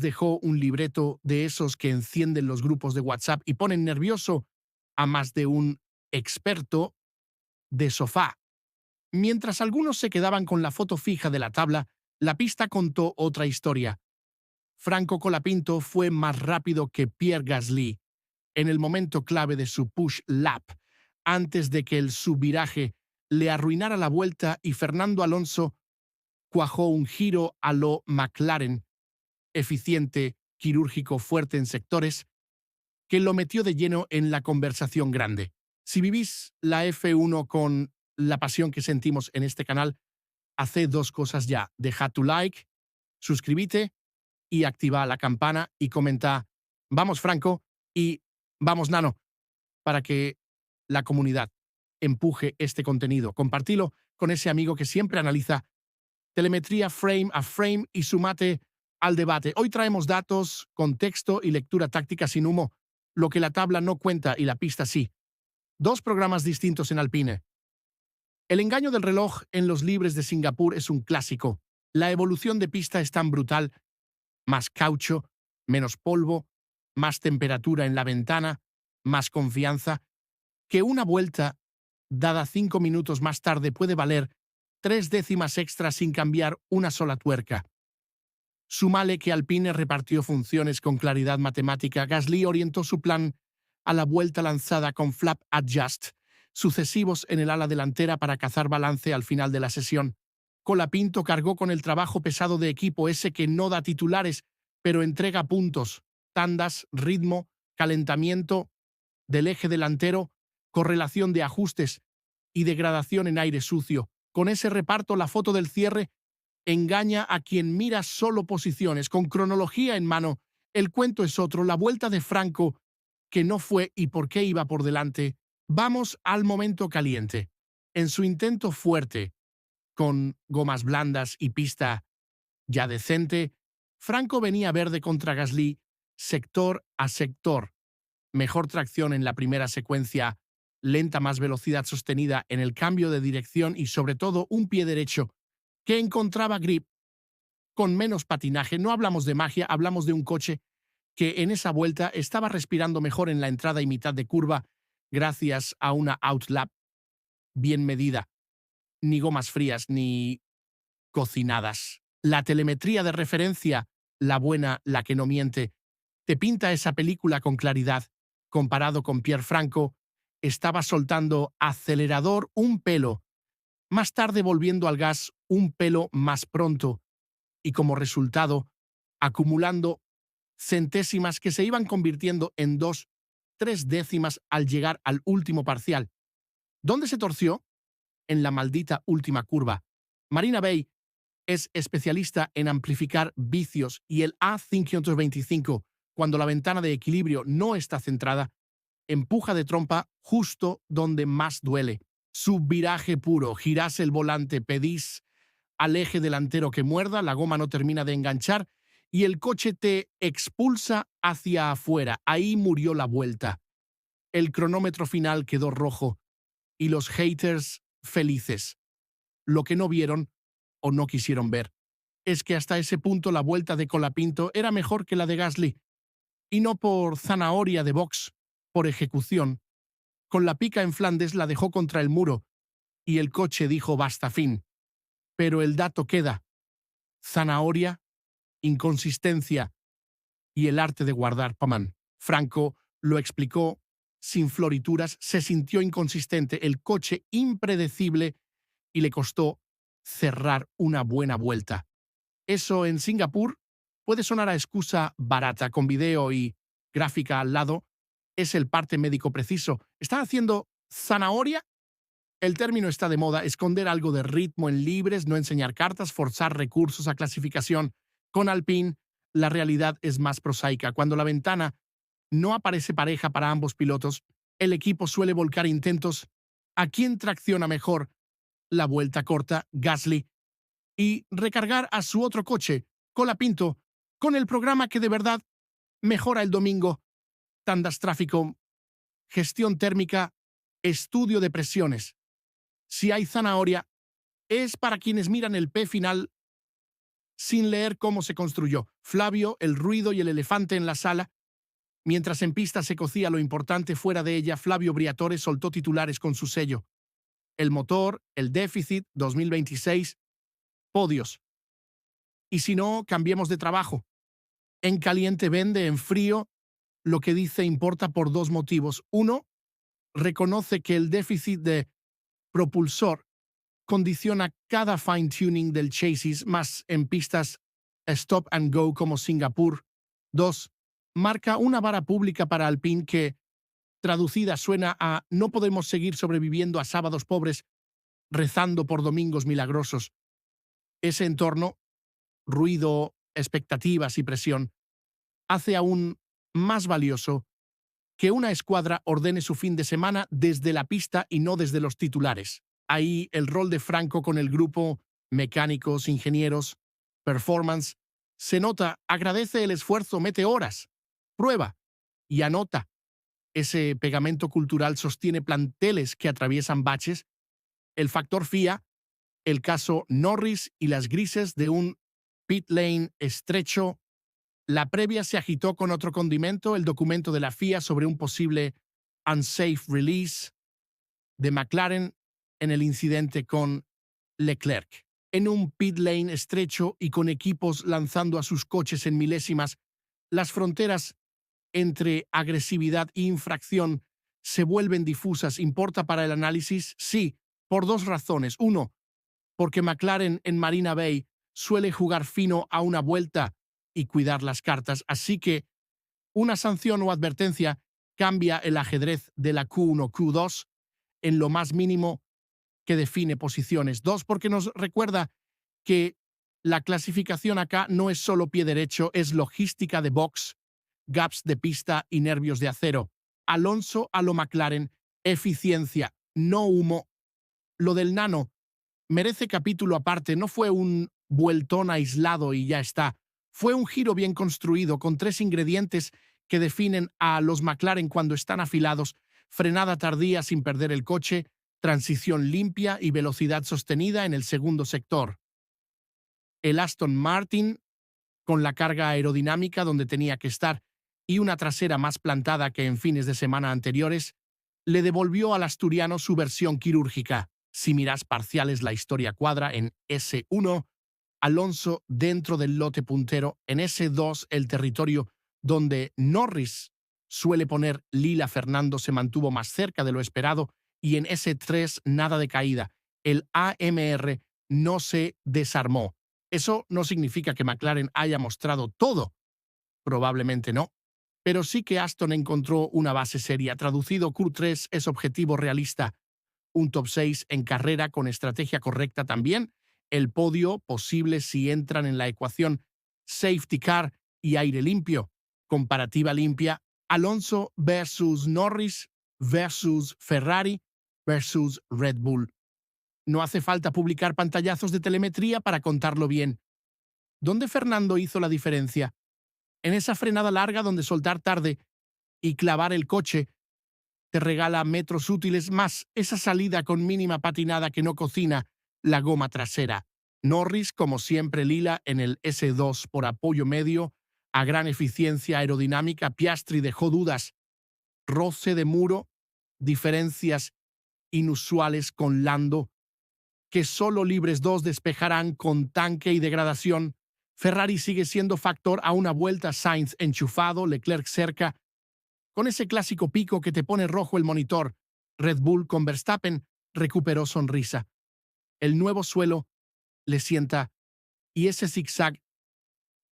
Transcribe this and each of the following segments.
dejó un libreto de esos que encienden los grupos de WhatsApp y ponen nervioso a más de un experto de sofá. Mientras algunos se quedaban con la foto fija de la tabla, la pista contó otra historia. Franco Colapinto fue más rápido que Pierre Gasly en el momento clave de su push lap, antes de que el subviraje le arruinara la vuelta y Fernando Alonso cuajó un giro a lo McLaren, eficiente, quirúrgico, fuerte en sectores, que lo metió de lleno en la conversación grande. Si vivís la F1 con la pasión que sentimos en este canal, haced dos cosas ya. Deja tu like, suscríbete y activa la campana y comenta «Vamos Franco» y «Vamos Nano» para que la comunidad empuje este contenido. Compartilo con ese amigo que siempre analiza telemetría frame a frame y sumate al debate. Hoy traemos datos, contexto y lectura táctica sin humo, lo que la tabla no cuenta y la pista sí. Dos programas distintos en Alpine. El engaño del reloj en los libres de Singapur es un clásico. La evolución de pista es tan brutal. Más caucho, menos polvo, más temperatura en la ventana, más confianza, que una vuelta dada 5 minutos más tarde puede valer 3 décimas extra sin cambiar una sola tuerca. Súmale que Alpine repartió funciones con claridad matemática. Gasly orientó su plan a la vuelta lanzada con flap adjust, sucesivos en el ala delantera para cazar balance al final de la sesión. Colapinto cargó con el trabajo pesado de equipo ese que no da titulares, pero entrega puntos, tandas, ritmo, calentamiento del eje delantero, correlación de ajustes y degradación en aire sucio. Con ese reparto, la foto del cierre engaña a quien mira solo posiciones, con cronología en mano. El cuento es otro, la vuelta de Franco, que no fue y por qué iba por delante. Vamos al momento caliente. En su intento fuerte, con gomas blandas y pista ya decente, Franco venía verde contra Gasly, sector a sector. Mejor tracción en la primera secuencia, lenta más velocidad sostenida en el cambio de dirección y sobre todo un pie derecho que encontraba grip con menos patinaje. No hablamos de magia, hablamos de un coche que en esa vuelta estaba respirando mejor en la entrada y mitad de curva gracias a una outlap bien medida. Ni gomas frías ni cocinadas. La telemetría de referencia, la buena, la que no miente, te pinta esa película con claridad. Comparado con Pierre Franco, estaba soltando acelerador un pelo, más tarde volviendo al gas un pelo más pronto y como resultado acumulando centésimas que se iban convirtiendo en 2, 3 décimas al llegar al último parcial. ¿Dónde se torció? En la maldita última curva. Marina Bay es especialista en amplificar vicios y el A525, cuando la ventana de equilibrio no está centrada, empuja de trompa justo donde más duele. Subviraje puro, girás el volante, pedís al eje delantero que muerda, la goma no termina de enganchar y el coche te expulsa hacia afuera. Ahí murió la vuelta. El cronómetro final quedó rojo y los haters felices. Lo que no vieron o no quisieron ver es que hasta ese punto la vuelta de Colapinto era mejor que la de Gasly, y no por zanahoria de box, por ejecución. Con la pica en Flandes la dejó contra el muro y el coche dijo basta fin. Pero el dato queda. Zanahoria, inconsistencia y el arte de guardar Paman. Franco lo explicó sin florituras, se sintió inconsistente, el coche impredecible y le costó cerrar una buena vuelta. Eso en Singapur puede sonar a excusa barata con video y gráfica al lado. Es el parte médico preciso. ¿Están haciendo zanahoria? El término está de moda, esconder algo de ritmo en libres, no enseñar cartas, forzar recursos a clasificación. Con Alpine, la realidad es más prosaica. Cuando la ventana no aparece pareja para ambos pilotos, el equipo suele volcar intentos a quién tracciona mejor la vuelta corta, Gasly, y recargar a su otro coche, Colapinto, con el programa que de verdad mejora el domingo: tandas tráfico, gestión térmica, estudio de presiones. Si hay zanahoria, es para quienes miran el P final sin leer cómo se construyó. Flavio, el ruido y el elefante en la sala. Mientras en pista se cocía lo importante fuera de ella, Flavio Briatore soltó titulares con su sello. El motor, el déficit, 2026, podios. Y si no, cambiemos de trabajo. En caliente vende, en frío, lo que dice importa por dos motivos. Uno, reconoce que el déficit de propulsor condiciona cada fine-tuning del chasis, más en pistas stop and go como Singapur. Dos, marca una vara pública para Alpine que, traducida, suena a no podemos seguir sobreviviendo a sábados pobres rezando por domingos milagrosos. Ese entorno, ruido, expectativas y presión, hace aún más valioso que una escuadra ordene su fin de semana desde la pista y no desde los titulares. Ahí el rol de Franco con el grupo, mecánicos, ingenieros, performance, se nota, agradece el esfuerzo, mete horas, prueba y anota. Ese pegamento cultural sostiene planteles que atraviesan baches. El factor FIA, el caso Norris y las grises de un pit lane estrecho. La previa se agitó con otro condimento, el documento de la FIA sobre un posible unsafe release de McLaren en el incidente con Leclerc. En un pit lane estrecho y con equipos lanzando a sus coches en milésimas, las fronteras entre agresividad e infracción se vuelven difusas. ¿Importa para el análisis? Sí, por dos razones. Uno, porque McLaren en Marina Bay suele jugar fino a una vuelta y cuidar las cartas, así que una sanción o advertencia cambia el ajedrez de la Q1 Q2 en lo más mínimo que define posiciones. Dos, porque nos recuerda que la clasificación acá no es solo pie derecho, es logística de box, gaps de pista y nervios de acero. Alonso a lo McLaren, eficiencia, no humo. Lo del nano merece capítulo aparte, no fue un vueltón aislado y ya está. Fue un giro bien construido con tres ingredientes que definen a los McLaren cuando están afilados: frenada tardía sin perder el coche, transición limpia y velocidad sostenida en el segundo sector. El Aston Martin, con la carga aerodinámica donde tenía que estar y una trasera más plantada que en fines de semana anteriores, le devolvió al asturiano su versión quirúrgica. Si miras parciales, la historia cuadra. En S1, Alonso dentro del lote puntero. En S2, el territorio donde Norris suele poner lila, Fernando se mantuvo más cerca de lo esperado. Y en S3, nada de caída. El AMR no se desarmó. Eso no significa que McLaren haya mostrado todo. Probablemente no. Pero sí que Aston encontró una base seria. Traducido, Q3 es objetivo realista. Un top 6 en carrera con estrategia correcta también. El podio posible si entran en la ecuación safety car y aire limpio. Comparativa limpia. Alonso versus Norris versus Ferrari versus Red Bull. No hace falta publicar pantallazos de telemetría para contarlo bien. ¿Dónde Fernando hizo la diferencia? En esa frenada larga donde soltar tarde y clavar el coche te regala metros útiles, más esa salida con mínima patinada que no cocina la goma trasera. Norris, como siempre, lila en el S2 por apoyo medio, a gran eficiencia aerodinámica. Piastri dejó dudas. Roce de muro, diferencias inusuales con Lando, que solo libres dos despejarán con tanque y degradación. Ferrari sigue siendo factor a una vuelta, Sainz enchufado, Leclerc cerca, con ese clásico pico que te pone rojo el monitor. Red Bull con Verstappen recuperó sonrisa. El nuevo suelo le sienta y ese zigzag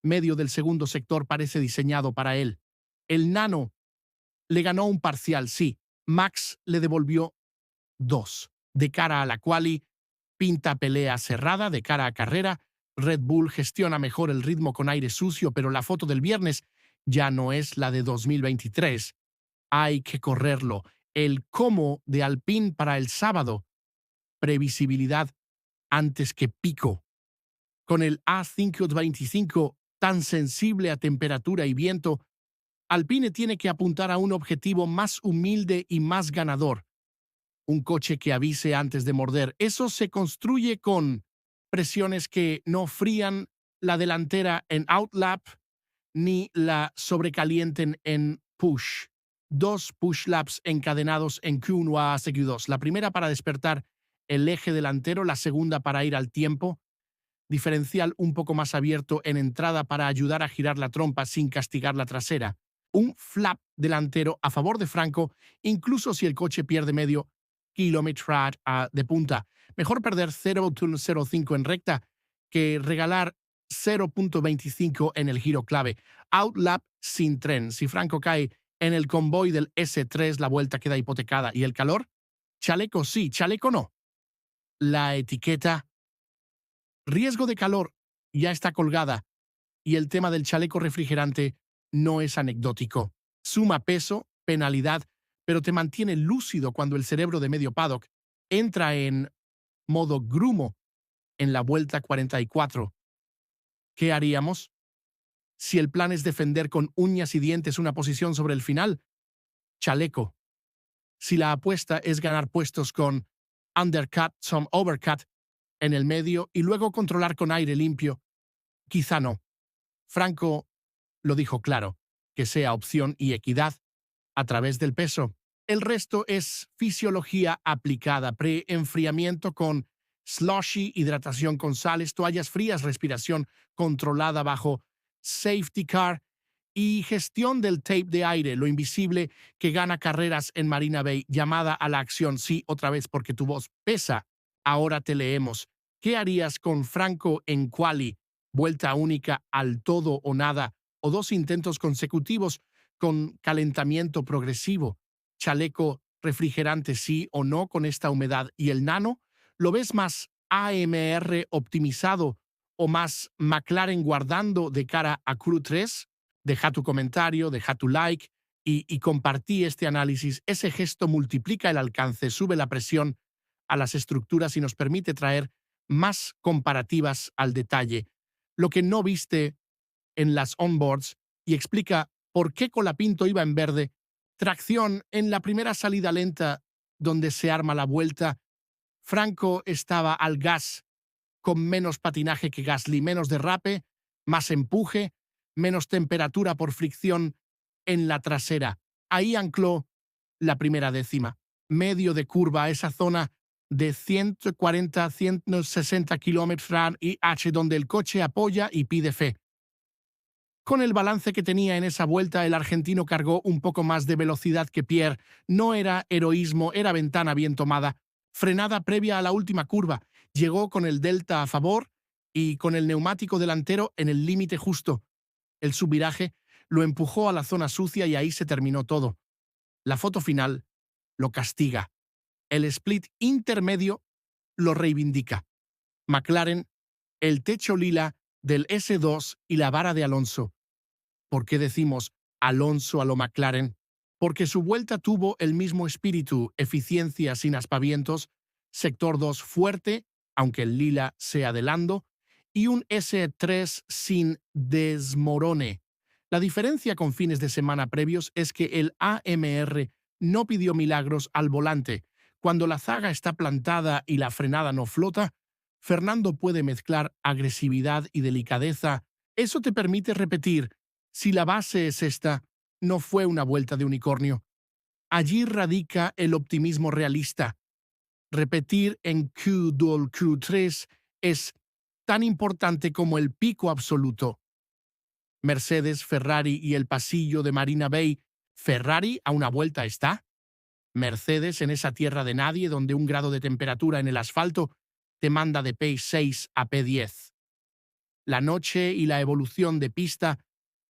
medio del segundo sector parece diseñado para él. El nano le ganó un parcial, sí. Max le devolvió dos. De cara a la quali, pinta pelea cerrada. De cara a carrera, Red Bull gestiona mejor el ritmo con aire sucio, pero la foto del viernes ya no es la de 2023. Hay que correrlo. El cómo de Alpine para el sábado. Previsibilidad antes que pico. Con el A525 tan sensible a temperatura y viento, Alpine tiene que apuntar a un objetivo más humilde y más ganador. Un coche que avise antes de morder. Eso se construye con presiones que no frían la delantera en outlap ni la sobrecalienten en push. 2 push laps encadenados en Q1 a Q2. La primera para despertar el eje delantero, la segunda para ir al tiempo. Diferencial un poco más abierto en entrada para ayudar a girar la trompa sin castigar la trasera. Un flap delantero a favor de Franco, incluso si el coche pierde medio kilómetro de punta. Mejor perder 0.05 en recta que regalar 0.25 en el giro clave. Outlap sin tren. Si Franco cae en el convoy del S3, la vuelta queda hipotecada. ¿Y el calor? Chaleco sí, chaleco no. La etiqueta riesgo de calor ya está colgada y el tema del chaleco refrigerante no es anecdótico. Suma peso, penalidad, pero te mantiene lúcido cuando el cerebro de medio paddock entra en modo grumo en la vuelta 44. ¿Qué haríamos? Si el plan es defender con uñas y dientes una posición sobre el final, chaleco. Si la apuesta es ganar puestos con undercut, some overcut en el medio y luego controlar con aire limpio, quizá no. Franco lo dijo claro, que sea opción y equidad a través del peso. El resto es fisiología aplicada, pre-enfriamiento con slushy, hidratación con sales, toallas frías, respiración controlada bajo safety car y gestión del tape de aire, lo invisible que gana carreras en Marina Bay, llamada a la acción, sí, otra vez porque tu voz pesa. Ahora te leemos. ¿Qué harías con Franco en quali? Vuelta única al todo o nada, o 2 intentos consecutivos con calentamiento progresivo. Chaleco refrigerante sí o no con esta humedad. ¿Y el nano? ¿Lo ves más AMR optimizado o más McLaren guardando de cara a Q3? Deja tu comentario, deja tu like y compartí este análisis. Ese gesto multiplica el alcance, sube la presión a las estructuras y nos permite traer más comparativas al detalle. Lo que no viste en las onboards y explica por qué Colapinto iba en verde. Tracción en la primera salida lenta donde se arma la vuelta. Franco estaba al gas con menos patinaje que Gasly, menos derrape, más empuje, menos temperatura por fricción en la trasera. Ahí ancló la primera décima. Medio de curva, esa zona de 140 a 160 km/h y H donde el coche apoya y pide fe. Con el balance que tenía en esa vuelta, el argentino cargó un poco más de velocidad que Pierre. No era heroísmo, era ventana bien tomada. Frenada previa a la última curva. Llegó con el delta a favor y con el neumático delantero en el límite justo. El subviraje lo empujó a la zona sucia y ahí se terminó todo. La foto final lo castiga. El split intermedio lo reivindica. McLaren, el techo lila del S2 y la vara de Alonso. ¿Por qué decimos Alonso a lo McLaren? Porque su vuelta tuvo el mismo espíritu, eficiencia sin aspavientos, sector 2 fuerte, aunque el lila sea de Lando, y un S3 sin desmorone. La diferencia con fines de semana previos es que el AMR no pidió milagros al volante. Cuando la zaga está plantada y la frenada no flota, Fernando puede mezclar agresividad y delicadeza. Eso te permite repetir: si la base es esta, no fue una vuelta de unicornio. Allí radica el optimismo realista. Repetir en Q2 Q3 es tan importante como el pico absoluto. Mercedes, Ferrari y el pasillo de Marina Bay. Ferrari a una vuelta está. Mercedes en esa tierra de nadie donde un grado de temperatura en el asfalto te manda de P6 a P10. La noche y la evolución de pista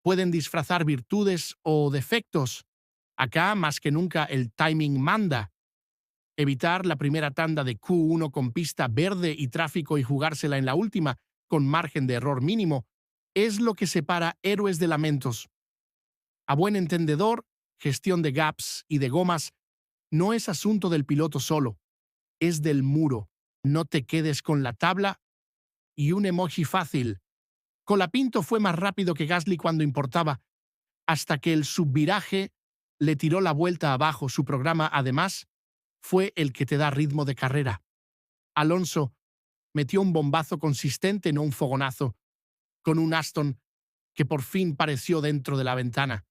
pueden disfrazar virtudes o defectos. Acá, más que nunca, el timing manda. Evitar la primera tanda de Q1 con pista verde y tráfico y jugársela en la última, con margen de error mínimo, es lo que separa héroes de lamentos. A buen entendedor, gestión de gaps y de gomas no es asunto del piloto solo, es del muro. No te quedes con la tabla y un emoji fácil. Colapinto fue más rápido que Gasly cuando importaba, hasta que el subviraje le tiró la vuelta abajo. Su programa, además, fue el que te da ritmo de carrera. Alonso metió un bombazo consistente, no un fogonazo. con un Aston que por fin pareció dentro de la ventana.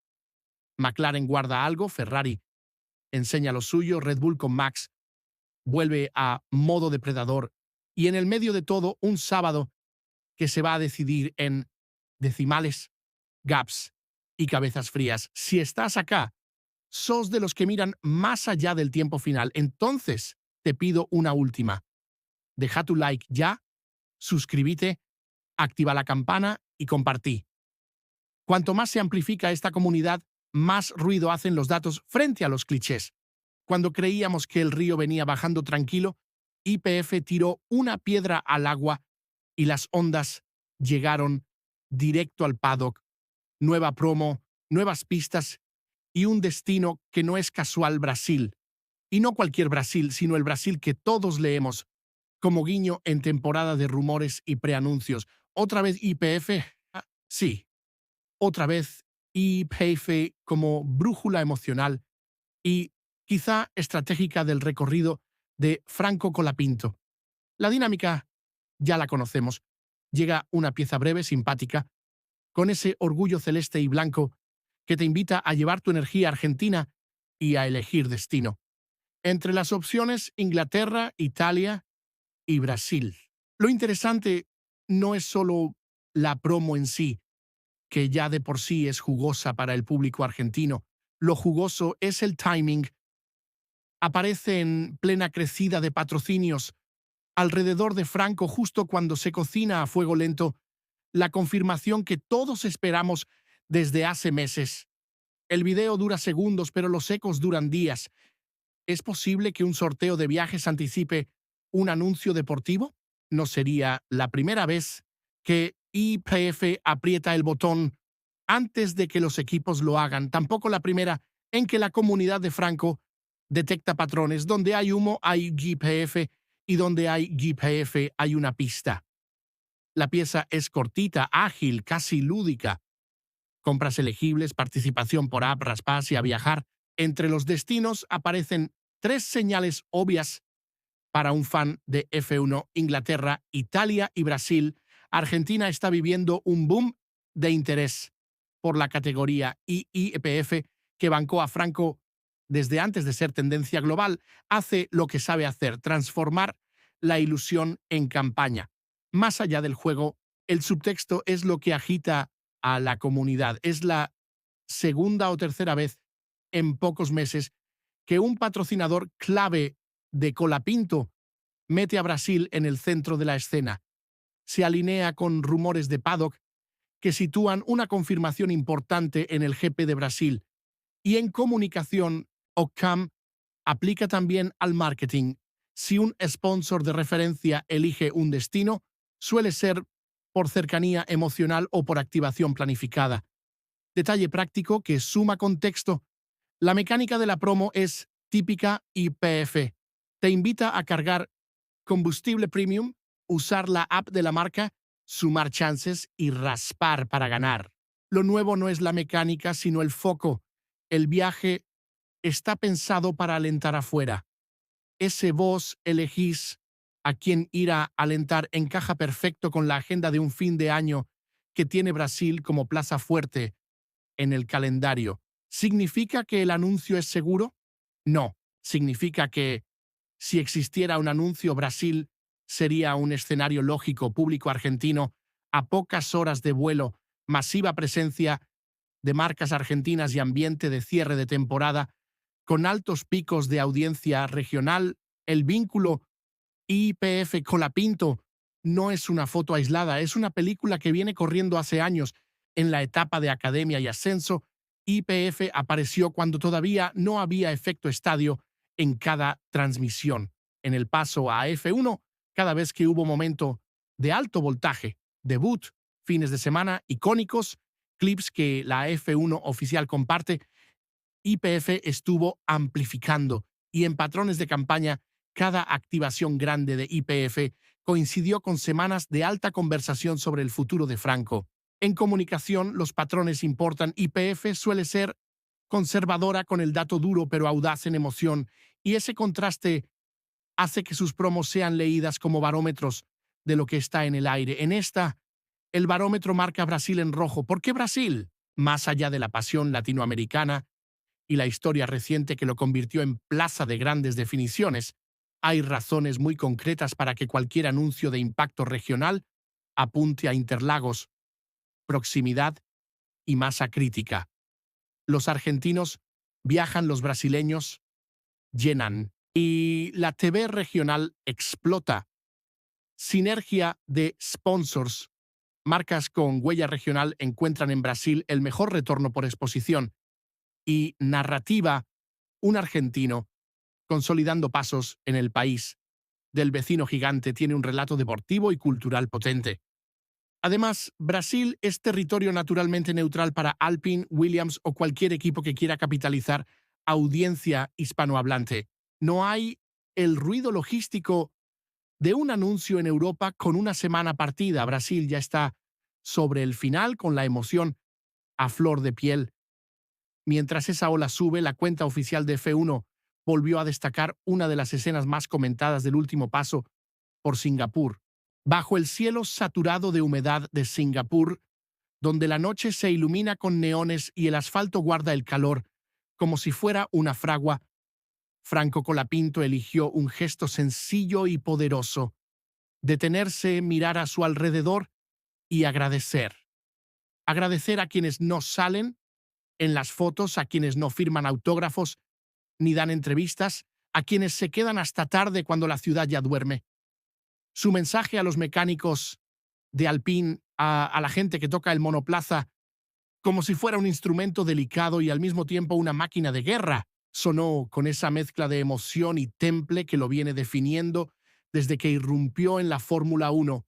McLaren guarda algo, Ferrari enseña lo suyo, Red Bull con Max vuelve a modo depredador y en el medio de todo un sábado que se va a decidir en decimales, gaps y cabezas frías. Si estás acá, sos de los que miran más allá del tiempo final, entonces te pido una última. Deja tu like ya, suscríbete, activa la campana y compartí. Cuanto más se amplifica esta comunidad, más ruido hacen los datos frente a los clichés. Cuando creíamos que el río venía bajando tranquilo, YPF tiró una piedra al agua y las ondas llegaron directo al paddock. Nueva promo, nuevas pistas y un destino que no es casual: Brasil. Y no cualquier Brasil, sino el Brasil que todos leemos como guiño en temporada de rumores y preanuncios. ¿Otra vez YPF? Sí, otra vez YPF como brújula emocional y quizá estratégica del recorrido de Franco Colapinto. La dinámica ya la conocemos. Llega una pieza breve, simpática, con ese orgullo celeste y blanco que te invita a llevar tu energía argentina y a elegir destino. Entre las opciones, Inglaterra, Italia y Brasil. Lo interesante no es solo la promo en sí, que ya de por sí es jugosa para el público argentino. Lo jugoso es el timing. Aparece en plena crecida de patrocinios alrededor de Franco justo cuando se cocina a fuego lento la confirmación que todos esperamos desde hace meses. El video dura segundos, pero los ecos duran días. ¿Es posible que un sorteo de viajes anticipe un anuncio deportivo? No sería la primera vez que YPF aprieta el botón antes de que los equipos lo hagan. Tampoco la primera en que la comunidad de Franco detecta patrones. Donde hay humo hay YPF y donde hay YPF hay una pista. La pieza es cortita, ágil, casi lúdica. Compras elegibles, participación por app, raspas y a viajar. Entre los destinos aparecen 3 señales obvias para un fan de F1: Inglaterra, Italia y Brasil. Argentina está viviendo un boom de interés por la categoría y YPF, que bancó a Franco desde antes de ser tendencia global, hace lo que sabe hacer: transformar la ilusión en campaña. Más allá del juego, el subtexto es lo que agita a la comunidad. Es la segunda o tercera vez en pocos meses que un patrocinador clave de Colapinto mete a Brasil en el centro de la escena. Se alinea con rumores de paddock que sitúan una confirmación importante en el GP de Brasil. Y en comunicación, Occam aplica también al marketing. Si un sponsor de referencia elige un destino, suele ser por cercanía emocional o por activación planificada. Detalle práctico que suma contexto. La mecánica de la promo es típica YPF. Te invita a cargar combustible premium, usar la app de la marca, sumar chances y raspar para ganar. Lo nuevo no es la mecánica, sino el foco. El viaje está pensado para alentar afuera. Ese vos elegís a quién ir a alentar encaja perfecto con la agenda de un fin de año que tiene Brasil como plaza fuerte en el calendario. ¿Significa que el anuncio es seguro? No. Significa que si existiera un anuncio, Brasil sería un escenario lógico: público argentino a pocas horas de vuelo, masiva presencia de marcas argentinas y ambiente de cierre de temporada, con altos picos de audiencia regional. El vínculo YPF Colapinto no es una foto aislada, es una película que viene corriendo hace años. En la etapa de academia y ascenso, YPF apareció cuando todavía no había efecto estadio en cada transmisión. En el paso a F1, cada vez que hubo momento de alto voltaje, debut, fines de semana icónicos, clips que la F1 oficial comparte, YPF estuvo amplificando, y en patrones de campaña, cada activación grande de YPF coincidió con semanas de alta conversación sobre el futuro de Franco. En comunicación, los patrones importan. YPF suele ser conservadora con el dato duro, pero audaz en emoción, y ese contraste hace que sus promos sean leídas como barómetros de lo que está en el aire. En esta, El barómetro marca a Brasil en rojo. ¿Por qué Brasil? Más allá de la pasión latinoamericana y la historia reciente que lo convirtió en plaza de grandes definiciones, hay razones muy concretas para que cualquier anuncio de impacto regional apunte a Interlagos, proximidad y masa crítica. Los argentinos viajan, los brasileños llenan y la TV regional explota. Sinergia de sponsors. Marcas con huella regional encuentran en Brasil el mejor retorno por exposición y narrativa, un argentino consolidando pasos en el país del vecino gigante tiene un relato deportivo y cultural potente. Además, Brasil es territorio naturalmente neutral para Alpine, Williams o cualquier equipo que quiera capitalizar audiencia hispanohablante. No hay el ruido logístico de un anuncio en Europa con una semana partida. Brasil ya está sobre el final con la emoción a flor de piel. Mientras esa ola sube, la cuenta oficial de F1 volvió a destacar una de las escenas más comentadas del último paso por Singapur. Bajo el cielo saturado de humedad de Singapur, donde la noche se ilumina con neones y el asfalto guarda el calor, como si fuera una fragua, Franco Colapinto eligió un gesto sencillo y poderoso: detenerse, mirar a su alrededor y agradecer. Agradecer a quienes no salen en las fotos, a quienes no firman autógrafos ni dan entrevistas, a quienes se quedan hasta tarde cuando la ciudad ya duerme. Su mensaje a los mecánicos de Alpine, a la gente que toca el monoplaza, como si fuera un instrumento delicado y al mismo tiempo una máquina de guerra, sonó con esa mezcla de emoción y temple que lo viene definiendo desde que irrumpió en la Fórmula 1.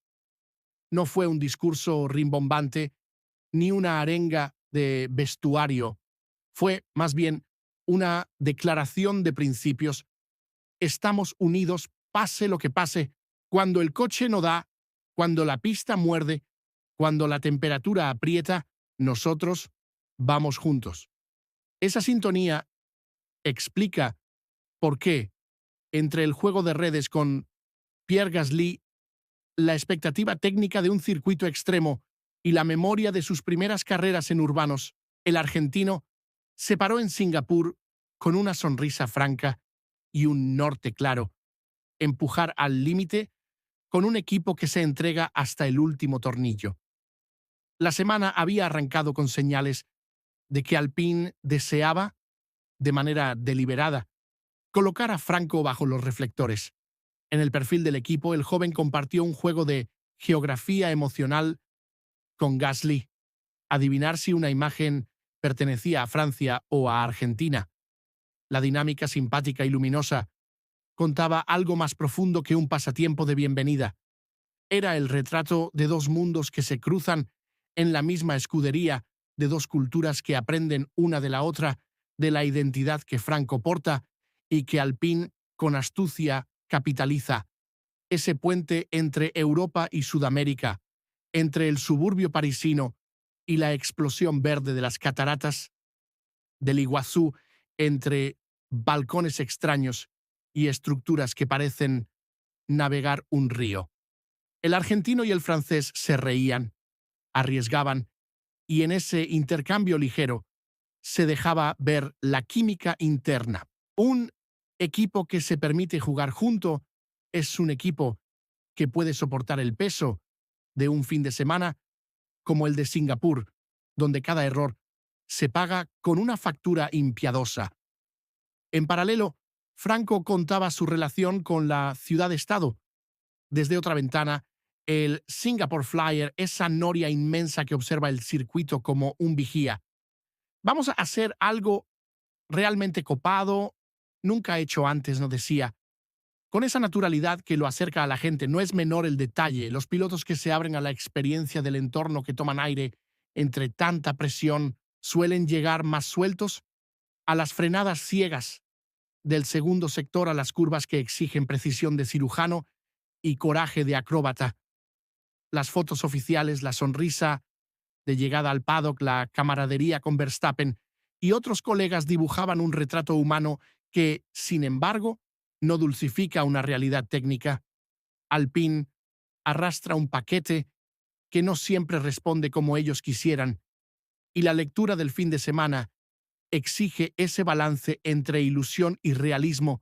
No fue un discurso rimbombante ni una arenga de vestuario. Fue, más bien, una declaración de principios. Estamos unidos, pase lo que pase. Cuando el coche no da, cuando la pista muerde, cuando la temperatura aprieta, nosotros vamos juntos. Esa sintonía explica por qué, entre el juego de redes con Pierre Gasly, la expectativa técnica de un circuito extremo y la memoria de sus primeras carreras en urbanos, el argentino se paró en Singapur con una sonrisa franca y un norte claro: empujar al límite con un equipo que se entrega hasta el último tornillo. La semana había arrancado con señales de que Alpine deseaba, de manera deliberada, colocar a Franco bajo los reflectores. En el perfil del equipo, el joven compartió un juego de geografía emocional con Gasly. Adivinar si una imagen pertenecía a Francia o a Argentina. La dinámica simpática y luminosa contaba algo más profundo que un pasatiempo de bienvenida. Era el retrato de dos mundos que se cruzan en la misma escudería, de dos culturas que aprenden una de la otra, de la identidad que Franco porta y que Alpine, con astucia, capitaliza. Ese puente entre Europa y Sudamérica, entre el suburbio parisino y la explosión verde de las cataratas del Iguazú, entre balcones extraños y estructuras que parecen navegar un río. El argentino y el francés se reían, arriesgaban, y en ese intercambio ligero se dejaba ver la química interna. Un equipo que se permite jugar junto es un equipo que puede soportar el peso de un fin de semana como el de Singapur, donde cada error se paga con una factura impiadosa. En paralelo, Franco contaba su relación con la ciudad-estado. Desde otra ventana, el Singapore Flyer, esa noria inmensa que observa el circuito como un vigía. Vamos a hacer algo realmente copado, nunca hecho antes, nos decía. Con esa naturalidad que lo acerca a la gente, no es menor el detalle, los pilotos que se abren a la experiencia del entorno, que toman aire entre tanta presión, suelen llegar más sueltos a las frenadas ciegas del segundo sector, a las curvas que exigen precisión de cirujano y coraje de acróbata. Las fotos oficiales, la sonrisa de llegada al paddock, la camaradería con Verstappen y otros colegas dibujaban un retrato humano que, sin embargo, no dulcifica una realidad técnica. Alpine arrastra un paquete que no siempre responde como ellos quisieran, y la lectura del fin de semana exige ese balance entre ilusión y realismo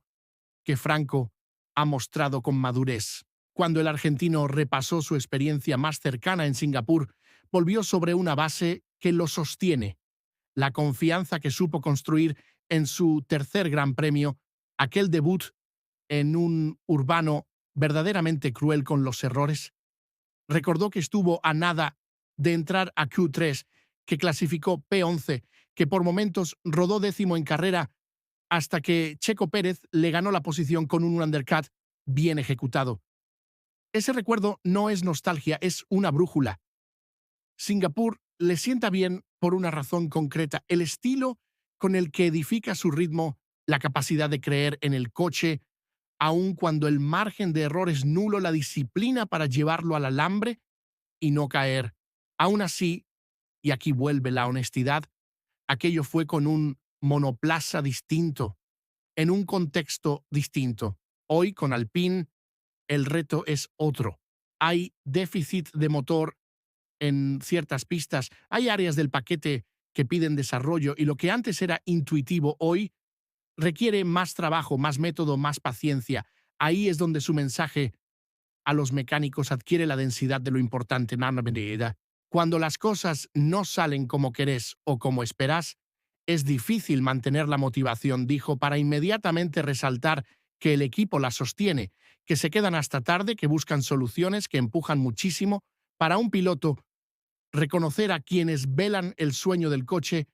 que Franco ha mostrado con madurez. Cuando el argentino repasó su experiencia más cercana en Singapur, volvió sobre una base que lo sostiene, la confianza que supo construir en su tercer Gran Premio, aquel debut en un urbano verdaderamente cruel con los errores. Recordó que estuvo a nada de entrar a Q3, que clasificó P11, que por momentos rodó décimo en carrera hasta que Checo Pérez le ganó la posición con un undercut bien ejecutado. Ese recuerdo no es nostalgia, es una brújula. Singapur le sienta bien por una razón concreta: el estilo con el que edifica su ritmo, la capacidad de creer en el coche, aun cuando el margen de error es nulo, la disciplina para llevarlo al alambre y no caer. Aún así, y aquí vuelve la honestidad, aquello fue con un monoplaza distinto, en un contexto distinto. Hoy, con Alpine, el reto es otro. Hay déficit de motor en ciertas pistas, hay áreas del paquete que piden desarrollo, y lo que antes era intuitivo hoy requiere más trabajo, más método, más paciencia. Ahí es donde su mensaje a los mecánicos adquiere la densidad de lo importante. Cuando las cosas no salen como querés o como esperás, es difícil mantener la motivación, dijo, para inmediatamente resaltar que el equipo la sostiene, que se quedan hasta tarde, que buscan soluciones, que empujan muchísimo. Para un piloto, reconocer a quienes velan el sueño del coche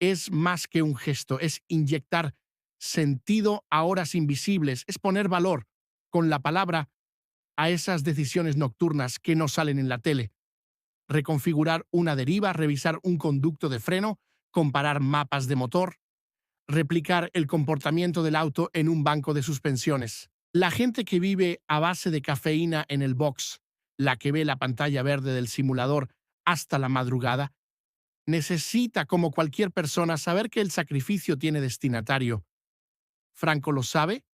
es más que un gesto, es inyectar sentido a horas invisibles, es poner valor con la palabra a esas decisiones nocturnas que no salen en la tele. Reconfigurar una deriva, revisar un conducto de freno, comparar mapas de motor, replicar el comportamiento del auto en un banco de suspensiones. La gente que vive a base de cafeína en el box, la que ve la pantalla verde del simulador hasta la madrugada, necesita, como cualquier persona, saber que el sacrificio tiene destinatario. Franco lo sabe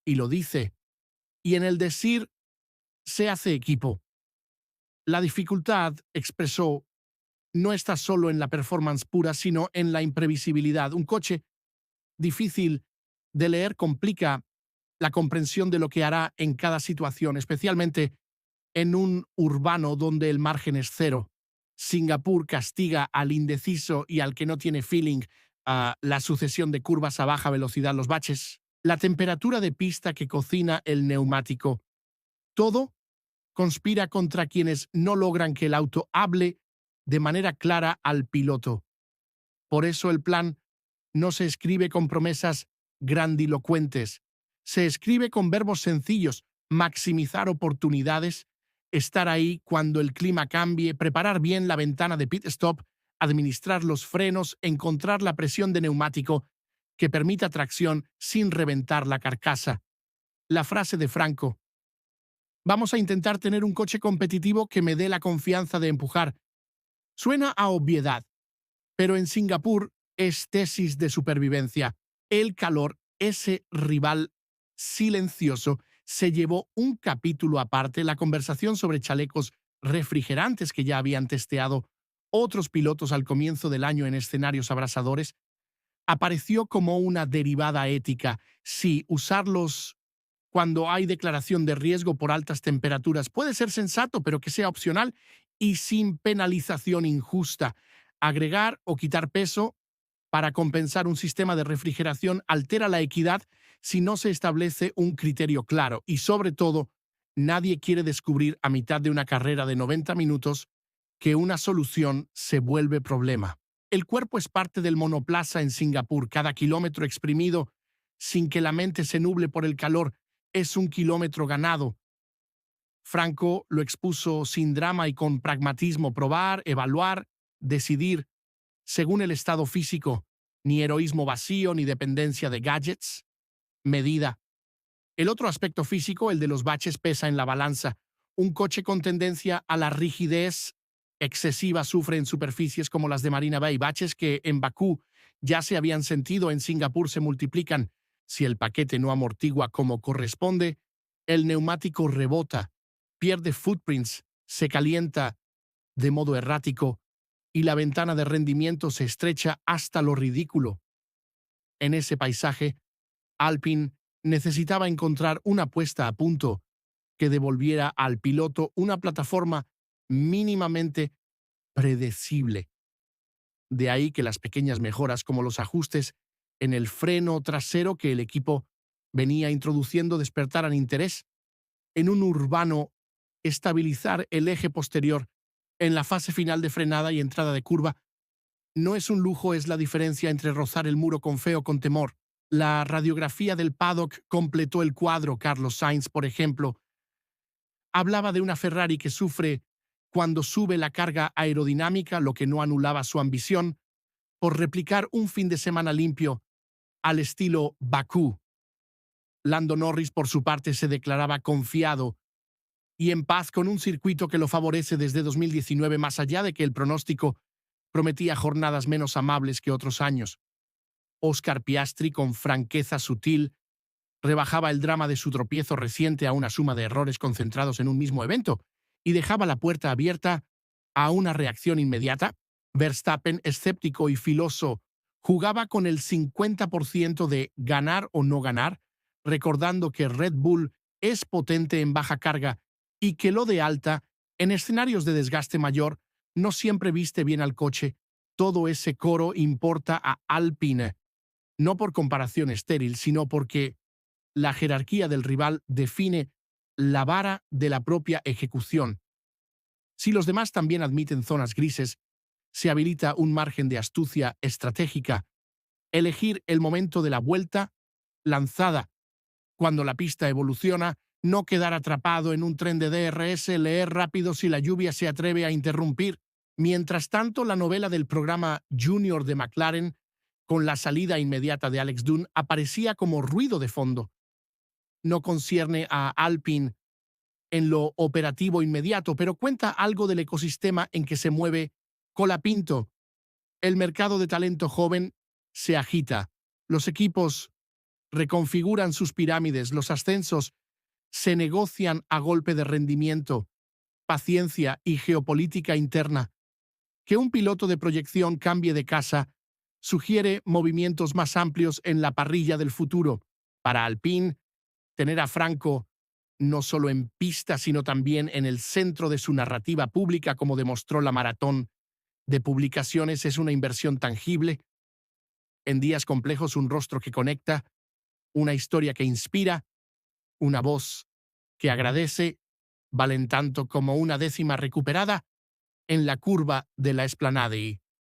y lo dice, y en el decir se hace equipo. La dificultad, expresó, no está solo en la performance pura, sino en la imprevisibilidad. Un coche difícil de leer complica la comprensión de lo que hará en cada situación, especialmente en un urbano donde el margen es cero. Singapur castiga al indeciso y al que no tiene feeling a la sucesión de curvas a baja velocidad, los baches, la temperatura de pista que cocina el neumático. Todo conspira contra quienes no logran que el auto hable de manera clara al piloto. Por eso el plan no se escribe con promesas grandilocuentes, se escribe con verbos sencillos: maximizar oportunidades, estar ahí cuando el clima cambie, preparar bien la ventana de pit stop, administrar los frenos, encontrar la presión de neumático que permita tracción sin reventar la carcasa. La frase de Franco: vamos a intentar tener un coche competitivo que me dé la confianza de empujar, suena a obviedad, pero en Singapur es tesis de supervivencia. El calor, ese rival silencioso, se llevó un capítulo aparte, la conversación sobre chalecos refrigerantes que ya habían testeado otros pilotos al comienzo del año en escenarios abrasadores, apareció como una derivada ética. Sí, usarlos cuando hay declaración de riesgo por altas temperaturas puede ser sensato, pero que sea opcional y sin penalización injusta. Agregar o quitar peso para compensar un sistema de refrigeración altera la equidad si no se establece un criterio claro, y sobre todo, nadie quiere descubrir a mitad de una carrera de 90 minutos que una solución se vuelve problema. El cuerpo es parte del monoplaza en Singapur. Cada kilómetro exprimido sin que la mente se nuble por el calor es un kilómetro ganado. Franco lo expuso sin drama y con pragmatismo: probar, evaluar, decidir, según el estado físico, ni heroísmo vacío ni dependencia de gadgets. Medida. El otro aspecto físico, el de los baches, pesa en la balanza. Un coche con tendencia a la rigidez excesiva sufre en superficies como las de Marina Bay. Baches que en Bakú ya se habían sentido, en Singapur se multiplican. Si el paquete no amortigua como corresponde, el neumático rebota, pierde footprints, se calienta de modo errático y la ventana de rendimiento se estrecha hasta lo ridículo. En ese paisaje, Alpine necesitaba encontrar una puesta a punto que devolviera al piloto una plataforma mínimamente predecible. De ahí que las pequeñas mejoras como los ajustes en el freno trasero que el equipo venía introduciendo despertaran interés. En un urbano, estabilizar el eje posterior en la fase final de frenada y entrada de curva no es un lujo, es la diferencia entre rozar el muro con fe o con temor. La radiografía del paddock completó el cuadro. Carlos Sainz, por ejemplo, hablaba de una Ferrari que sufre cuando sube la carga aerodinámica, lo que no anulaba su ambición por replicar un fin de semana limpio al estilo Bakú. Lando Norris, por su parte, se declaraba confiado y en paz con un circuito que lo favorece desde 2019, más allá de que el pronóstico prometía jornadas menos amables que otros años. Oscar Piastri, con franqueza sutil, rebajaba el drama de su tropiezo reciente a una suma de errores concentrados en un mismo evento y dejaba la puerta abierta a una reacción inmediata. Verstappen, escéptico y filoso, jugaba con el 50% de ganar o no ganar, recordando que Red Bull es potente en baja carga y que lo de alta, en escenarios de desgaste mayor, no siempre viste bien al coche. Todo ese coro importa a Alpine, no por comparación estéril, sino porque la jerarquía del rival define la vara de la propia ejecución. Si los demás también admiten zonas grises, se habilita un margen de astucia estratégica. Elegir el momento de la vuelta lanzada cuando la pista evoluciona, no quedar atrapado en un tren de DRS, leer rápido si la lluvia se atreve a interrumpir. Mientras tanto, la novela del programa Junior de McLaren, con la salida inmediata de Alex Dunn, aparecía como ruido de fondo. No concierne a Alpine en lo operativo inmediato, pero cuenta algo del ecosistema en que se mueve Colapinto. El mercado de talento joven se agita. Los equipos reconfiguran sus pirámides, los ascensos se negocian a golpe de rendimiento, paciencia y geopolítica interna. Que un piloto de proyección cambie de casa sugiere movimientos más amplios en la parrilla del futuro. Para Alpine, tener a Franco no solo en pista, sino también en el centro de su narrativa pública, como demostró la maratón de publicaciones, es una inversión tangible. En días complejos, un rostro que conecta, una historia que inspira, una voz que agradece, valen tanto como una décima recuperada en la curva de la Esplanade.